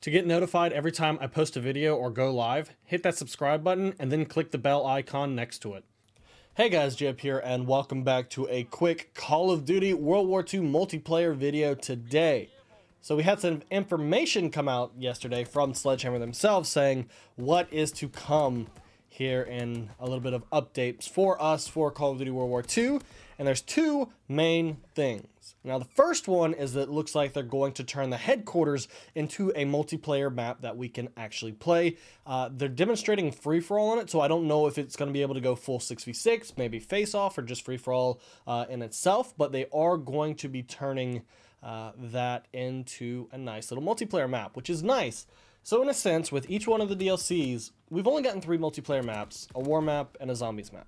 To get notified every time I post a video or go live, hit that subscribe button and then click the bell icon next to it. Hey guys, Jip here, and welcome back to a quick Call of Duty World War II multiplayer video today. So we had some information come out yesterday from Sledgehammer themselves saying what is to come here in a little bit of updates for us for Call of Duty World War II, and there's two main things. Now the first one is that it looks like they're going to turn the headquarters into a multiplayer map that we can actually play. They're demonstrating free-for-all on it, so I don't know if it's going to be able to go full 6v6, maybe face-off, or just free-for-all in itself, but they are going to be turning that into a nice little multiplayer map, which is nice. So in a sense, with each one of the DLCs, we've only gotten 3 multiplayer maps, a war map, and a zombies map.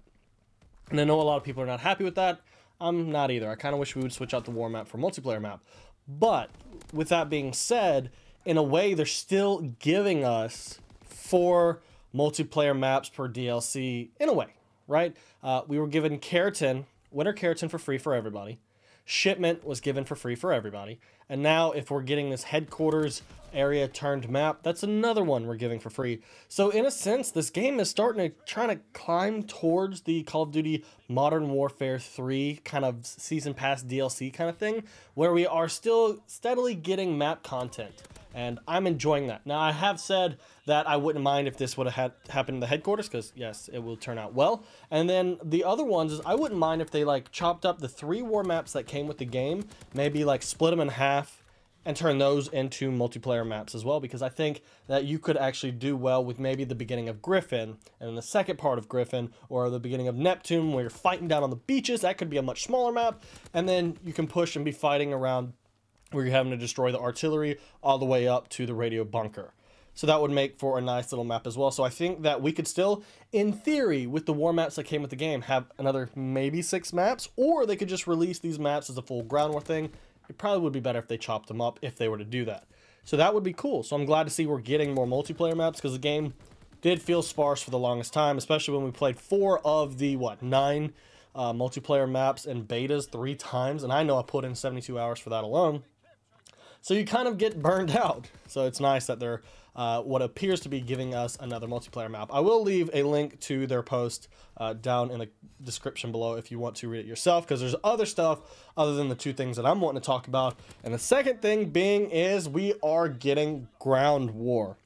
And I know a lot of people are not happy with that. I'm not either. I kind of wish we would switch out the war map for multiplayer map. But with that being said, in a way, they're still giving us 4 multiplayer maps per DLC, in a way, right? We were given Keratin, Winter Keratin for free for everybody. Shipment was given for free for everybody. And now if we're getting this headquarters area turned map, that's another one we're giving for free. So in a sense, this game is starting to try to climb towards the Call of Duty Modern Warfare 3 kind of season pass DLC kind of thing, where we are still steadily getting map content. And I'm enjoying that. Now, I have said that I wouldn't mind if this would have happened in the headquarters, because, yes, it will turn out well. And then the other ones is I wouldn't mind if they, like, chopped up the 3 war maps that came with the game, maybe, like, split them in half and turn those into multiplayer maps as well, because I think that you could actually do well with maybe the beginning of Griffin, and then the second part of Griffin, or the beginning of Neptune, where you're fighting down on the beaches. That could be a much smaller map, and then you can push and be fighting around where you're having to destroy the artillery all the way up to the radio bunker. So that would make for a nice little map as well. So I think that we could still, in theory, with the war maps that came with the game, have another maybe 6 maps, or they could just release these maps as a full ground war thing. It probably would be better if they chopped them up if they were to do that. So that would be cool. So I'm glad to see we're getting more multiplayer maps, because the game did feel sparse for the longest time, especially when we played 4 of the, 9 multiplayer maps and betas 3 times. And I know I put in 72 hours for that alone. So you kind of get burned out. So it's nice that they're what appears to be giving us another multiplayer map. I will leave a link to their post down in the description below if you want to read it yourself, because there's other stuff other than the 2 things that I'm wanting to talk about. And the second thing being is we are getting ground war.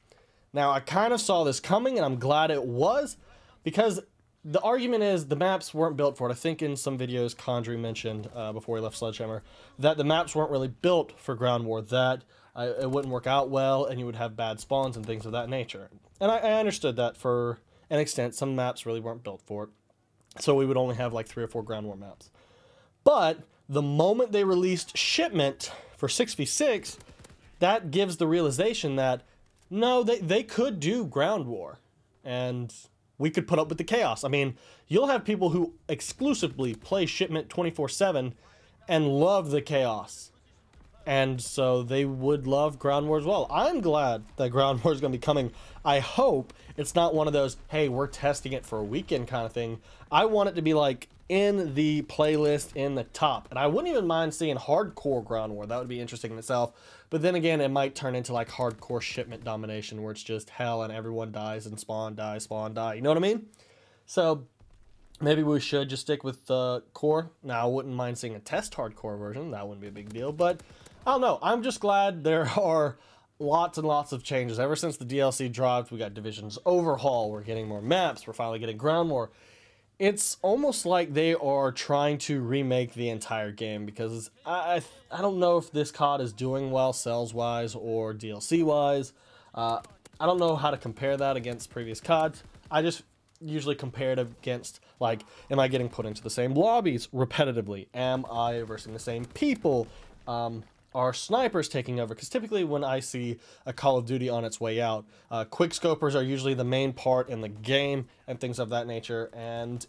Now, I kind of saw this coming, and I'm glad it was, because the argument is the maps weren't built for it. I think in some videos Condry mentioned before he left Sledgehammer that the maps weren't really built for ground war, that it wouldn't work out well and you would have bad spawns and things of that nature. And I understood that for an extent. Some maps really weren't built for it. So we would only have like 3 or 4 ground war maps. But the moment they released Shipment for 6v6, that gives the realization that no, they could do ground war. And we could put up with the chaos. I mean, you'll have people who exclusively play Shipment 24/7 and love the chaos. And so they would love ground war as well. I'm glad that ground war is going to be coming. I hope it's not one of those, hey, we're testing it for a weekend kind of thing. I want it to be like in the playlist in the top. And I wouldn't even mind seeing hardcore ground war. That would be interesting in itself. But then again, it might turn into like hardcore Shipment domination, where it's just hell and everyone dies and spawn die, spawn die. You know what I mean? So maybe we should just stick with core. Now, I wouldn't mind seeing a test hardcore version. That wouldn't be a big deal. But I don't know. I'm just glad there are lots and lots of changes. Ever since the DLC dropped, we got Divisions Overhaul. We're getting more maps. We're finally getting ground war. It's almost like they are trying to remake the entire game, because I don't know if this COD is doing well sales-wise or DLC-wise. I don't know how to compare that against previous CODs. I just usually compare it against, like, am I getting put into the same lobbies repetitively? Am I versing the same people? Are snipers taking over? Because typically when I see a Call of Duty on its way out, quickscopers are usually the main part in the game and things of that nature. And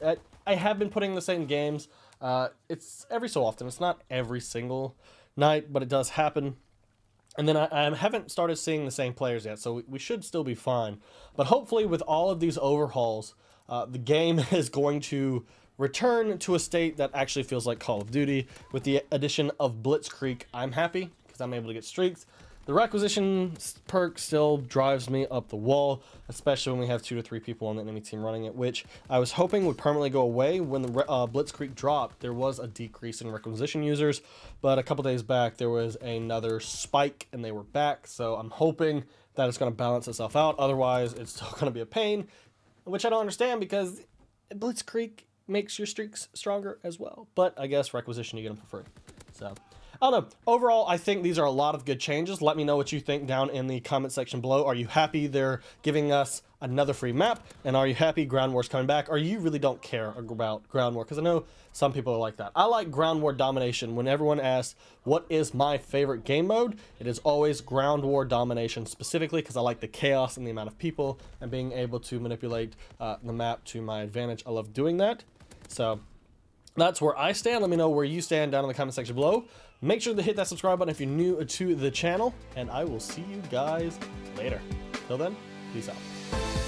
I have been putting the same games. It's every so often. It's not every single night, but it does happen. And then I haven't started seeing the same players yet, so we should still be fine. But hopefully with all of these overhauls, the game is going to return to a state that actually feels like Call of Duty. With the addition of Blitzkrieg, I'm happy because I'm able to get streaks. The requisition perk still drives me up the wall, especially when we have 2 to 3 people on the enemy team running it, which I was hoping would permanently go away. When the Blitzkrieg dropped, there was a decrease in requisition users, but a couple days back there was another spike and they were back, so I'm hoping that it's going to balance itself out. Otherwise, it's still going to be a pain, which I don't understand because Blitzkrieg makes your streaks stronger as well. But I guess requisition you get them for free. So I don't know. Overall, I think these are a lot of good changes. Let me know what you think down in the comment section below. Are you happy they're giving us another free map? And are you happy Ground War's coming back? Or you really don't care about Ground War? Because I know some people are like that. I like Ground War Domination. When everyone asks, what is my favorite game mode? It is always Ground War Domination, specifically because I like the chaos and the amount of people and being able to manipulate the map to my advantage. I love doing that. So that's where I stand. Let me know where you stand down in the comment section below. Make sure to hit that subscribe button if you're new to the channel, and I will see you guys later. Till then, peace out.